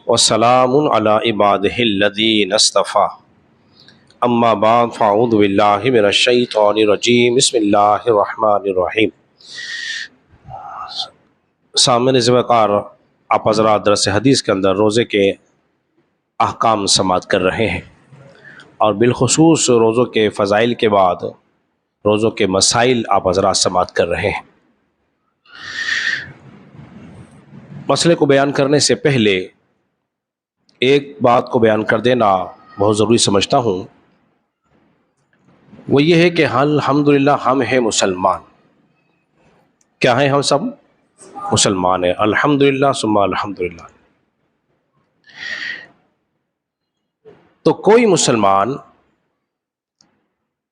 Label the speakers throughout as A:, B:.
A: وسلام علی عبادہ الذین اصطفیٰ اما بعد فاعوذ باللہ من الشیطان الرجیم بسم اللہ الرحمن الرحیم۔ سامعین وقار، آپ حضرات درس حدیث کے اندر روزے کے احکام سماعت کر رہے ہیں، اور بالخصوص روزوں کے فضائل کے بعد روزوں کے مسائل آپ حضرات سماعت کر رہے ہیں۔ مسئلے کو بیان کرنے سے پہلے ایک بات کو بیان کر دینا بہت ضروری سمجھتا ہوں، وہ یہ ہے کہ الحمدللہ ہم ہیں مسلمان۔ کیا ہیں؟ ہم سب مسلمان ہیں، الحمدللہ ثم الحمدللہ۔ تو کوئی مسلمان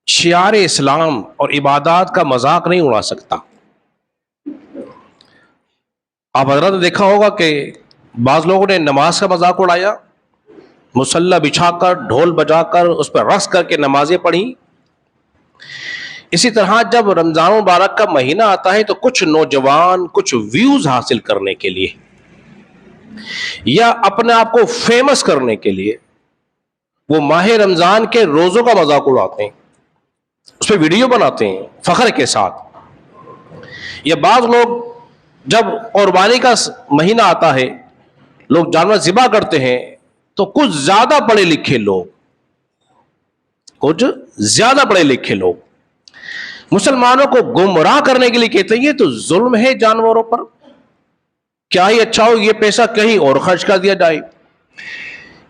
A: شعار اسلام اور عبادات کا مذاق نہیں اڑا سکتا۔ آپ حضرات نے دیکھا ہوگا کہ بعض لوگوں نے نماز کا مذاق اڑایا، مصلی بچھا کر ڈھول بجا کر اس پر رقص کر کے نمازیں پڑھی۔ اسی طرح جب رمضان مبارک کا مہینہ آتا ہے تو کچھ نوجوان کچھ ویوز حاصل کرنے کے لیے یا اپنے آپ کو فیمس کرنے کے لیے وہ ماہ رمضان کے روزوں کا مذاق اڑاتے ہیں، اس پہ ویڈیو بناتے ہیں فخر کے ساتھ۔ یا بعض لوگ جب قربانی کا مہینہ آتا ہے، لوگ جانور ذبح کرتے ہیں، تو کچھ زیادہ پڑھے لکھے لوگ مسلمانوں کو گمراہ کرنے کے لیے کہتے ہیں یہ تو ظلم ہے جانوروں پر، کیا ہی اچھا ہو یہ پیسہ کہیں اور خرچ کر دیا جائے۔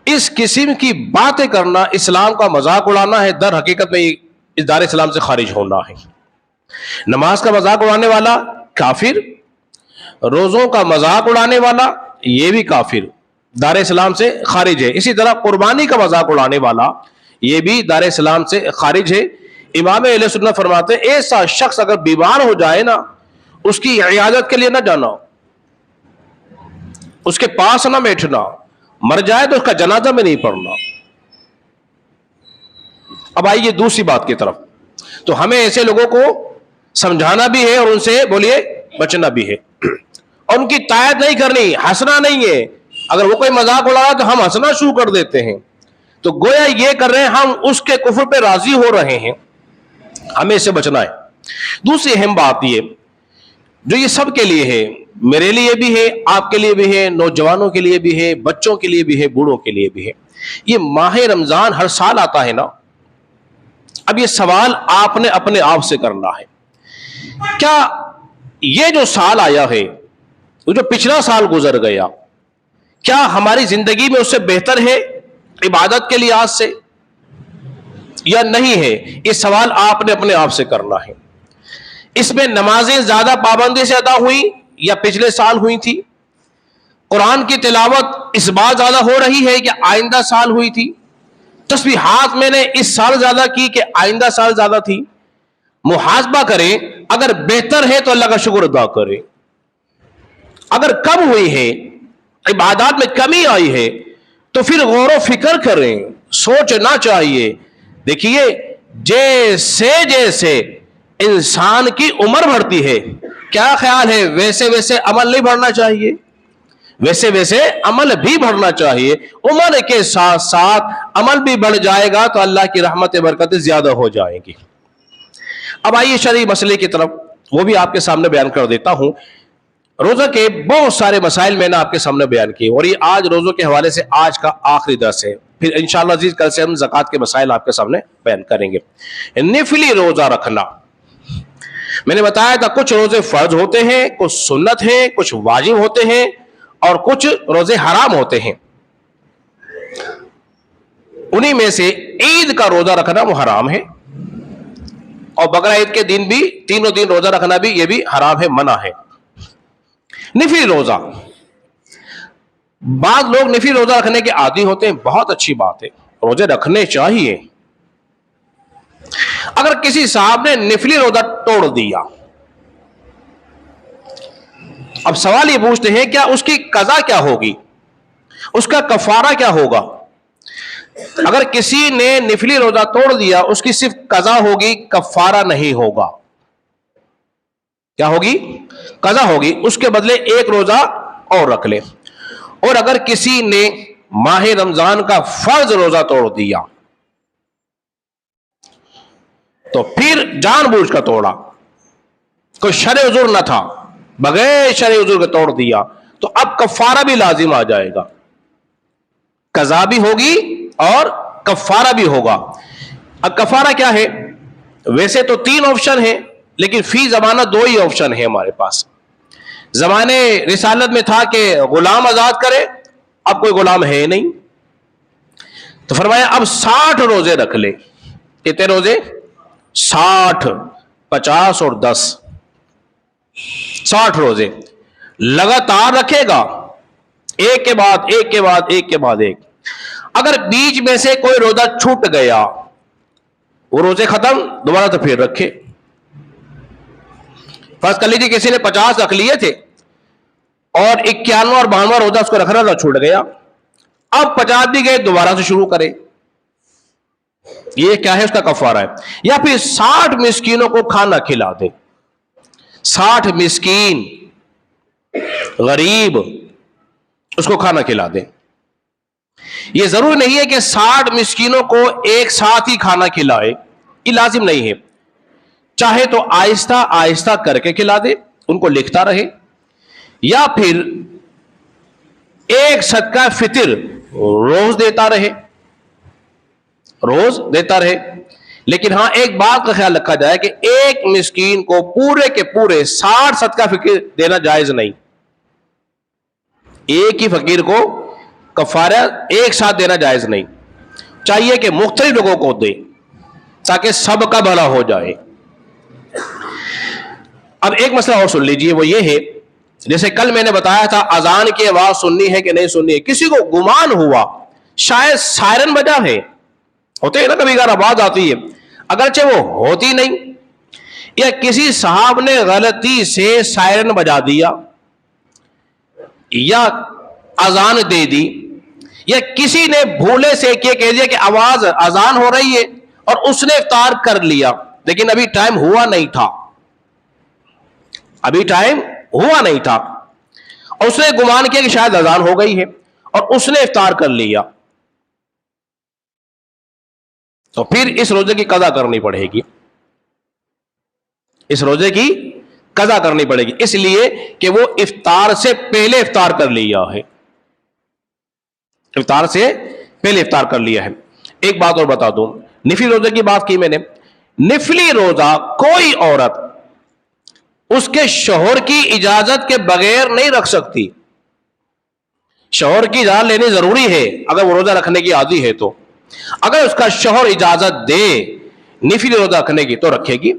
A: اس قسم کی باتیں کرنا اسلام کا مذاق اڑانا ہے، در حقیقت میں اس دار اسلام سے خارج ہونا ہے۔ نماز کا مذاق اڑانے والا کافر، روزوں کا مذاق اڑانے والا یہ بھی کافر، دار اسلام سے خارج ہے۔ اسی طرح قربانی کا مذاق اڑانے والا یہ بھی دار اسلام سے خارج ہے۔ امام اہل سنت فرماتے ہیں ایسا شخص اگر بیمار ہو جائے نا، اس کی عیادت کے لیے نہ جانا، اس کے پاس نہ بیٹھنا، مر جائے تو اس کا جنازہ میں نہیں پڑھنا۔ اب آئیے دوسری بات کی طرف، تو ہمیں ایسے لوگوں کو سمجھانا بھی ہے اور ان سے بولیے بچنا بھی ہے، اور ان کی تائید نہیں کرنی، ہنسنا نہیں ہے۔ اگر وہ کوئی مذاق اڑا تو ہم ہنسنا شروع کر دیتے ہیں، تو گویا یہ کر رہے ہیں ہم اس کے کفر پہ راضی ہو رہے ہیں، ہمیں اس سے بچنا ہے۔ دوسری اہم بات یہ جو یہ سب کے لیے ہے، میرے لیے بھی ہے، آپ کے لیے بھی ہے، نوجوانوں کے لیے بھی ہے، بچوں کے لیے بھی ہے، بوڑھوں کے لیے بھی ہے، یہ ماہ رمضان ہر سال آتا ہے نا۔ اب یہ سوال آپ نے اپنے آپ سے کرنا ہے، کیا یہ جو سال آیا ہے، جو پچھلا سال گزر گیا، کیا ہماری زندگی میں اس سے بہتر ہے عبادت کے لحاظ سے یا نہیں ہے؟ یہ سوال آپ نے اپنے آپ سے کرنا ہے۔ اس میں نمازیں زیادہ پابندی سے ادا ہوئی یا پچھلے سال ہوئی تھی؟ قرآن کی تلاوت اس بار زیادہ ہو رہی ہے کہ آئندہ سال ہوئی تھی؟ تسبیحات میں نے اس سال زیادہ کی کہ آئندہ سال زیادہ تھی؟ محاسبہ کریں، اگر بہتر ہے تو اللہ کا شکر ادا کریں، اگر کم ہوئی ہے، عبادات میں کمی آئی ہے، تو پھر غور و فکر کریں، سوچنا چاہیے۔ دیکھیے جیسے جیسے انسان کی عمر بڑھتی ہے، کیا خیال ہے ویسے ویسے عمل نہیں بڑھنا چاہیے؟ ویسے ویسے عمل بھی بڑھنا چاہیے۔ عمر کے ساتھ ساتھ عمل بھی بڑھ جائے گا تو اللہ کی رحمت برکتیں زیادہ ہو جائیں گی۔ اب آئیے شرعی مسئلے کی طرف، وہ بھی آپ کے سامنے بیان کر دیتا ہوں۔ روزہ کے بہت سارے مسائل میں نے آپ کے سامنے بیان کیے، اور یہ آج روزوں کے حوالے سے آج کا آخری درس ہے، پھر انشاءاللہ عزیز کل سے ہم زکوٰۃ کے مسائل آپ کے سامنے بیان کریں گے۔ نفلی روزہ رکھنا، میں نے بتایا تھا کچھ روزے فرض ہوتے ہیں، کچھ سنت ہیں، کچھ واجب ہوتے ہیں، اور کچھ روزے حرام ہوتے ہیں۔ انہی میں سے عید کا روزہ رکھنا وہ حرام ہے، اور بقرہ عید کے دن بھی تینوں دن روزہ رکھنا بھی یہ بھی حرام ہے، منع ہے۔ نفلی روزہ، بعض لوگ نفلی روزہ رکھنے کے عادی ہوتے ہیں، بہت اچھی بات ہے، روزے رکھنے چاہیے۔ اگر کسی صاحب نے نفلی روزہ توڑ دیا، اب سوال یہ پوچھتے ہیں کیا اس کی قضا کیا ہوگی، اس کا کفارہ کیا ہوگا؟ اگر کسی نے نفلی روزہ توڑ دیا، اس کی صرف قضا ہوگی، کفارہ نہیں ہوگا۔ کیا ہوگی؟ قضا ہوگی، اس کے بدلے ایک روزہ اور رکھ لے۔ اور اگر کسی نے ماہ رمضان کا فرض روزہ توڑ دیا تو پھر جان بوجھ کر توڑا، کوئی شرع عذر نہ تھا، بغیر شرع عذر کے توڑ دیا، تو اب کفارہ بھی لازم آ جائے گا، قضا بھی ہوگی اور کفارہ بھی ہوگا۔ اب کفارہ کیا ہے؟ ویسے تو 3 آپشن ہیں، لیکن فی زمانہ 2 ہی آپشن ہیں ہمارے پاس۔ زمانے رسالت میں تھا کہ غلام آزاد کرے، اب کوئی غلام ہے نہیں، تو فرمایا اب 60 روزے رکھ لے۔ کتنے روزے؟ 60، 50 اور 10، 60 روزے لگاتار رکھے گا، ایک کے بعد ایک کے بعد ایک کے بعد ایک۔ اگر بیچ میں سے کوئی روزہ چھوٹ گیا، وہ روزے ختم، دوبارہ تو پھر رکھے۔ فرض کر لیجیے کسی نے 50 رکھ لیے تھے اور 91 اور 92 روزہ اس کو رکھنا تھا، چھوٹ گیا، اب 50 بھی گئے، دوبارہ سے شروع کرے۔ یہ کیا ہے؟ اس کا کفارہ ہے۔ یا پھر 60 مسکینوں کو کھانا کھلا دے، 60 مسکین غریب اس کو کھانا کھلا دے۔ یہ ضروری نہیں ہے کہ 60 مسکینوں کو ایک ساتھ ہی کھانا کھلائے، یہ لازم نہیں ہے، چاہے تو آہستہ آہستہ کر کے کھلا دے، ان کو لکھتا رہے، یا پھر ایک صدقہ فطر روز دیتا رہے، روز دیتا رہے۔ لیکن ہاں ایک بات کا خیال رکھا جائے کہ ایک مسکین کو پورے کے پورے 60 صدقہ فطر دینا جائز نہیں، ایک ہی فقیر کو کفارہ ایک ساتھ دینا جائز نہیں، چاہیے کہ مختلف لوگوں کو دے تاکہ سب کا بھلا ہو جائے۔ اب ایک مسئلہ اور سن لیجئے، وہ یہ ہے جیسے کل میں نے بتایا تھا اذان کی آواز سننی ہے کہ نہیں سننی ہے، کسی کو گمان ہوا شاید سائرن بجا ہے، ہوتے ہیں نا کبھی کبھار آواز آتی ہے اگرچہ وہ ہوتی نہیں، یا کسی صاحب نے غلطی سے سائرن بجا دیا یا اذان دے دی، یا کسی نے بھولے سے کہہ دیا کہ آواز اذان ہو رہی ہے اور اس نے افطار کر لیا لیکن ابھی ٹائم ہوا نہیں تھا، ابھی ٹائم ہوا نہیں تھا، اور اس نے گمان کیا کہ شاید اذان ہو گئی ہے اور اس نے افطار کر لیا، تو پھر اس روزے کی قضا کرنی پڑے گی، اس روزے کی قضا کرنی پڑے گی، اس لیے کہ وہ افطار سے پہلے افطار کر لیا ہے، افطار سے پہلے افطار کر لیا ہے۔ ایک بات اور بتا دوں، نفلی روزے کی بات کی میں نے، نفلی روزہ کوئی عورت اس کے شوہر کی اجازت کے بغیر نہیں رکھ سکتی، شوہر کی اجازت لینی ضروری ہے اگر وہ روزہ رکھنے کی عادی ہے، تو اگر اس کا شوہر اجازت دے نفلی روزہ رکھنے کی تو رکھے گی،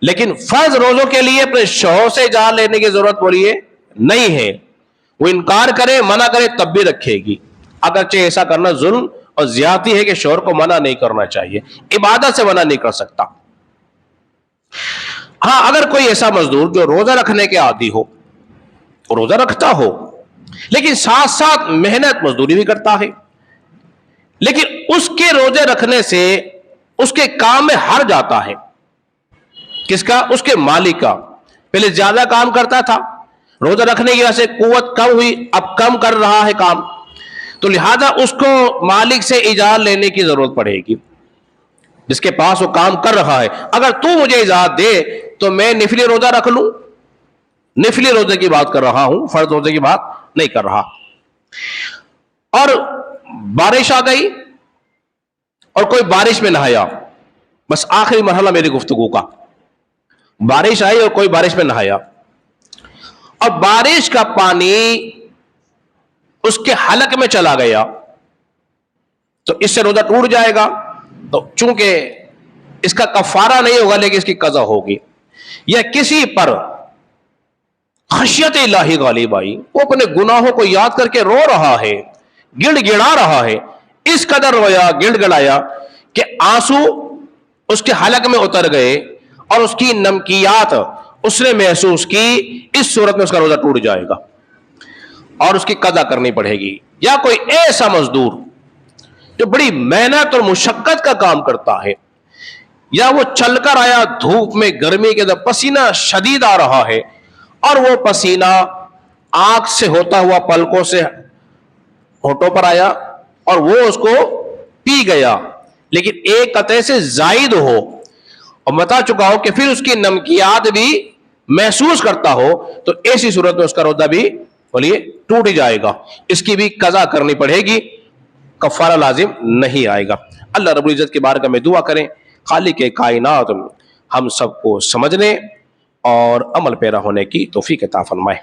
A: لیکن فرض روزوں کے لیے اپنے شوہر سے اجازت لینے کی ضرورت بولیے نہیں ہے، وہ انکار کرے منع کرے تب بھی رکھے گی، اگرچہ ایسا کرنا ظلم اور زیادتی ہے کہ شوہر کو منع نہیں کرنا چاہیے، عبادت سے منع نہیں کر سکتا۔ ہاں اگر کوئی ایسا مزدور جو روزہ رکھنے کے عادی ہو، روزہ رکھتا ہو لیکن ساتھ ساتھ محنت مزدوری بھی کرتا ہے، لیکن اس کے روزے رکھنے سے اس کے کام میں ہر جاتا ہے، کس کا؟ اس کے مالک کا، پہلے زیادہ کام کرتا تھا، روزہ رکھنے کی وجہ سے قوت کم ہوئی، اب کم کر رہا ہے کام، تو لہذا اس کو مالک سے اجازت لینے کی ضرورت پڑے گی، جس کے پاس وہ کام کر رہا ہے، اگر تو مجھے اجازت دے تو میں نفلی روزہ رکھ لوں، نفلی روزے کی بات کر رہا ہوں، فرض روزے کی بات نہیں کر رہا۔ اور بارش آ گئی اور کوئی بارش میں نہایا، بس آخری مرحلہ میری گفتگو کا، بارش آئی اور کوئی بارش میں نہایا اور بارش کا پانی اس کے حلق میں چلا گیا تو اس سے روزہ ٹوٹ جائے گا، تو چونکہ اس کا کفارہ نہیں ہوگا لیکن اس کی قضا ہوگی۔ یا کسی پر خشیت الہی غالب آئی، وہ اپنے گناہوں کو یاد کر کے رو رہا ہے، گڑ گڑا رہا ہے، اس قدر رویا گڑ گڑایا کہ آنسو اس کے حلق میں اتر گئے اور اس کی نمکیات اس نے محسوس کی، اس صورت میں اس کا روزہ ٹوٹ جائے گا اور اس کی قضا کرنی پڑے گی۔ یا کوئی ایسا مزدور جو بڑی محنت اور مشقت کا کام کرتا ہے، یا وہ چل کر آیا دھوپ میں گرمی کے اندر، پسینہ شدید آ رہا ہے اور وہ پسینہ آنکھ سے ہوتا ہوا پلکوں سے ہونٹوں پر آیا اور وہ اس کو پی گیا، لیکن ایک قطرے سے زائد ہو اور بتا چکا ہو کہ پھر اس کی نمکیات بھی محسوس کرتا ہو، تو ایسی صورت میں اس کا روزہ بھی بولیے ٹوٹ جائے گا، اس کی بھی قضا کرنی پڑے گی، کفارہ لازم نہیں آئے گا۔ اللہ رب العزت کے بارگاہ میں دعا کریں خالق کائنات ہم سب کو سمجھنے اور عمل پیرا ہونے کی توفیق عطا فرمائے۔